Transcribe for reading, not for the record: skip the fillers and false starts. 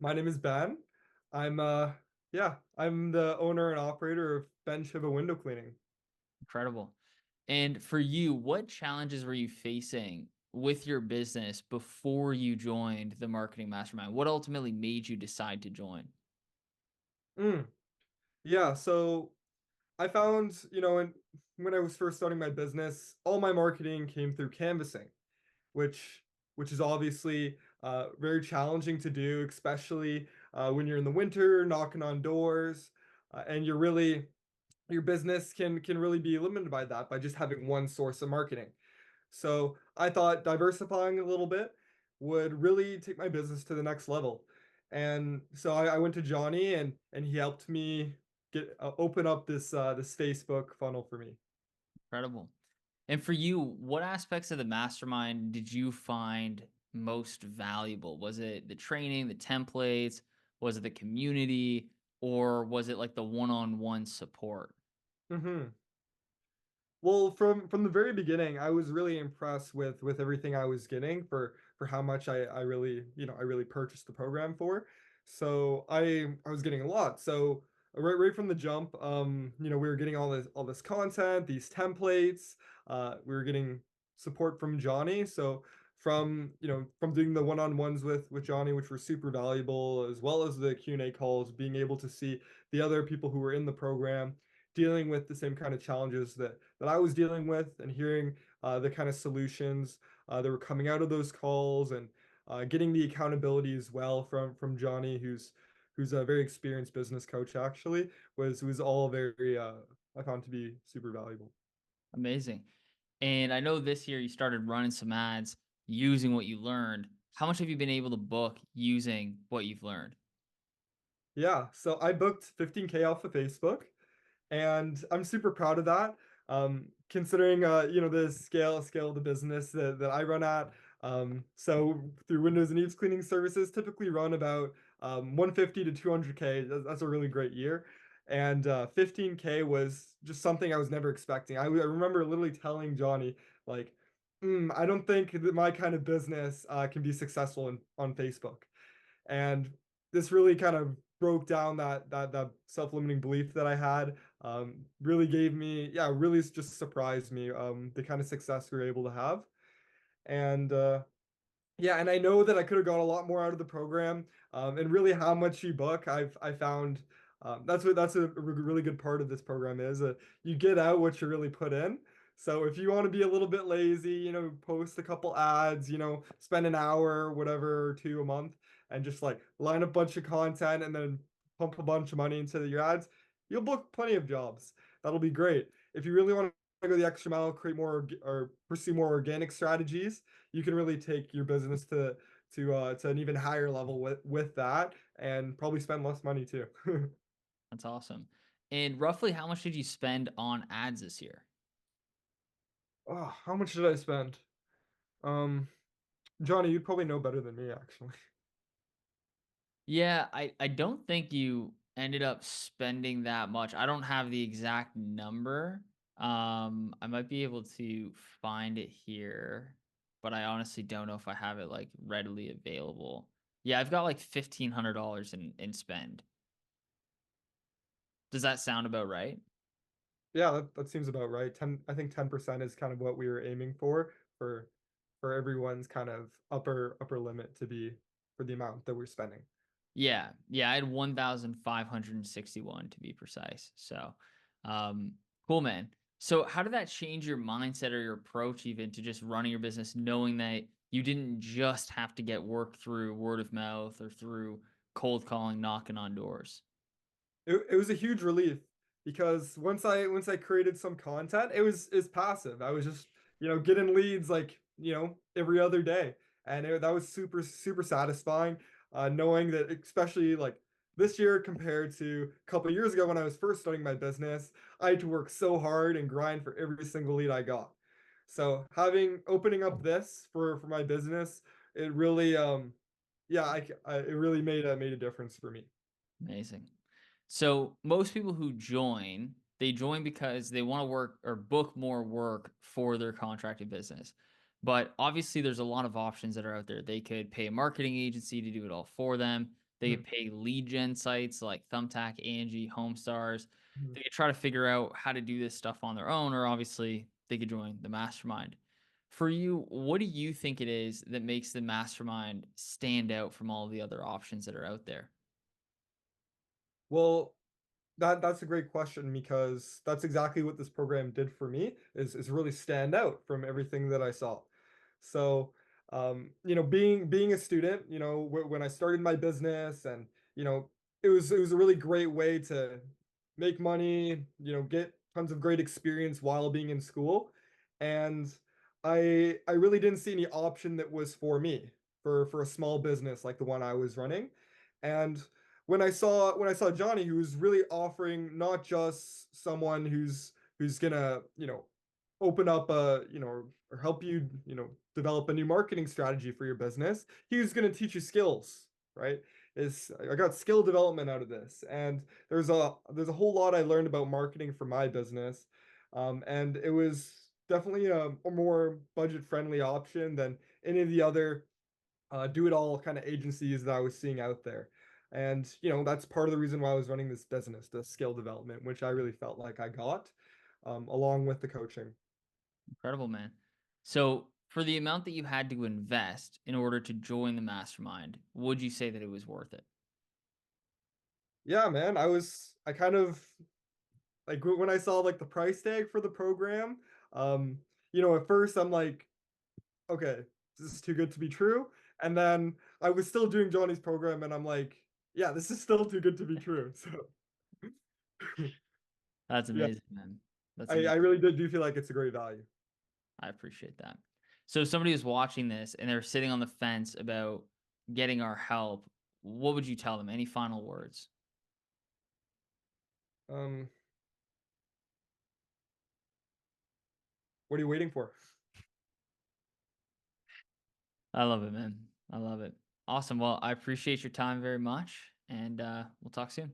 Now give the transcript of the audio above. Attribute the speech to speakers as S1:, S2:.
S1: My name is Ben. I'm the owner and operator of Chhiba Window Cleaning.
S2: Incredible. And for you, what challenges were you facing with your business before you joined the marketing mastermind? What ultimately made you decide to join?
S1: Mm. Yeah, so I found, when I was first starting my business, all my marketing came through canvassing, which which is obviously very challenging to do, especially when you're in the winter knocking on doors, and your business can really be limited by that by just having one source of marketing. So I thought diversifying a little bit would really take my business to the next level. And so I went to Johnny and he helped me get open up this Facebook funnel for me.
S2: Incredible. And for you, what aspects of the mastermind did you find most valuable? Was it the training, the templates? Was it the community? Or was it like the one on one support?
S1: Hmm. Well, from the very beginning, I was really impressed with everything I was getting for how much I really, I really purchased the program for. So I was getting a lot. So right from the jump, we were getting all this content, these templates. We were getting support from Johnny. So from doing the one-on-ones with Johnny, which were super valuable, as well as the Q&A calls, being able to see the other people who were in the program dealing with the same kind of challenges that I was dealing with, and hearing the kind of solutions that were coming out of those calls, and getting the accountability as well from Johnny, who's a very experienced business coach actually, was all very I found to be super valuable.
S2: Amazing. And I know this year you started running some ads using what you learned. How much have you been able to book using what you've learned?
S1: Yeah, so I booked 15K off of Facebook, and I'm super proud of that. Considering the scale of the business that I run at. So through Windows and Eaves cleaning services, typically run about 150 to 200K. That's a really great year. And 15K was just something I was never expecting. I remember literally telling Johnny, like, I don't think that my kind of business can be successful on Facebook. And this really kind of broke down that self-limiting belief that I had. Really gave me, yeah, really just surprised me, the kind of success we were able to have. And yeah, and I know that I could have got a lot more out of the program. And really how much you book, I found, that's a really good part of this program is you get out what you really put in. So if you want to be a little bit lazy, post a couple ads, spend an hour, whatever, or two a month, and just like line up a bunch of content and then pump a bunch of money into your ads, you'll book plenty of jobs. That'll be great. If you really want to go the extra mile, create more or pursue more organic strategies, you can really take your business to an even higher level with that, and probably spend less money too.
S2: That's awesome. And roughly how much did you spend on ads this year?
S1: Oh, how much did I spend? Um, Johnny, you'd probably know better than me, actually.
S2: Yeah, I don't think you ended up spending that much. I don't have the exact number. I might be able to find it here, but I honestly don't know if I have it like readily available. Yeah, I've got like $1,500 in spend. Does that sound about right?
S1: Yeah, that seems about right. I think 10% is kind of what we were aiming for for everyone's kind of upper limit to be for the amount that we're spending.
S2: Yeah, yeah, I had 1,561 to be precise. So, um, cool, man. So, how did that change your mindset or your approach even to just running your business, knowing that you didn't just have to get work through word of mouth or through cold calling, knocking on doors?
S1: It was a huge relief because once I created some content, it's passive. I was just, getting leads like, every other day. And that was super satisfying, knowing that, especially like this year compared to a couple of years ago when I was first starting my business, I had to work so hard and grind for every single lead I got. So having opening up this for my business, it really yeah, it really made a difference for me.
S2: Amazing. So most people who join, they join because they want to work or book more work for their contracting business. But obviously, there's a lot of options that are out there. They could pay a marketing agency to do it all for them. They
S1: Mhm,
S2: could pay lead gen sites like Thumbtack, Angie, Homestars.
S1: mhm.
S2: They could try to figure out how to do this stuff on their own, or obviously they could join the mastermind. For you, what do you think it is that makes the mastermind stand out from all the other options that are out there?
S1: Well, that's a great question because that's exactly what this program did for me is really stand out from everything that I saw. So, being a student, when I started my business and, it was a really great way to make money, get tons of great experience while being in school. And I really didn't see any option that was for me for a small business like the one I was running. And when I saw Johnny, who was really offering not just someone who's gonna, open up a, or help you, develop a new marketing strategy for your business. He was gonna teach you skills, right? Is I got skill development out of this, and there's a whole lot I learned about marketing for my business, and it was definitely a more budget friendly option than any of the other do it all kind of agencies that I was seeing out there. And, that's part of the reason why I was running this business, the skill development, which I really felt like I got, along with the coaching.
S2: Incredible, man. So, for the amount that you had to invest in order to join the mastermind, would you say that it was worth it?
S1: Yeah, man, I kind of like when I saw like the price tag for the program, um, at first I'm like, okay, this is too good to be true. And then I was still doing Johnny's program and I'm like, yeah, this is still too good to be true. So
S2: That's
S1: yeah,
S2: amazing, man. That's
S1: I
S2: amazing.
S1: really do feel like it's a great value.
S2: I appreciate that. So, if somebody is watching this and they're sitting on the fence about getting our help, what would you tell them? Any final words?
S1: Um, what are you waiting for?
S2: I love it, man. I love it. Awesome. Well, I appreciate your time very much, and we'll talk soon.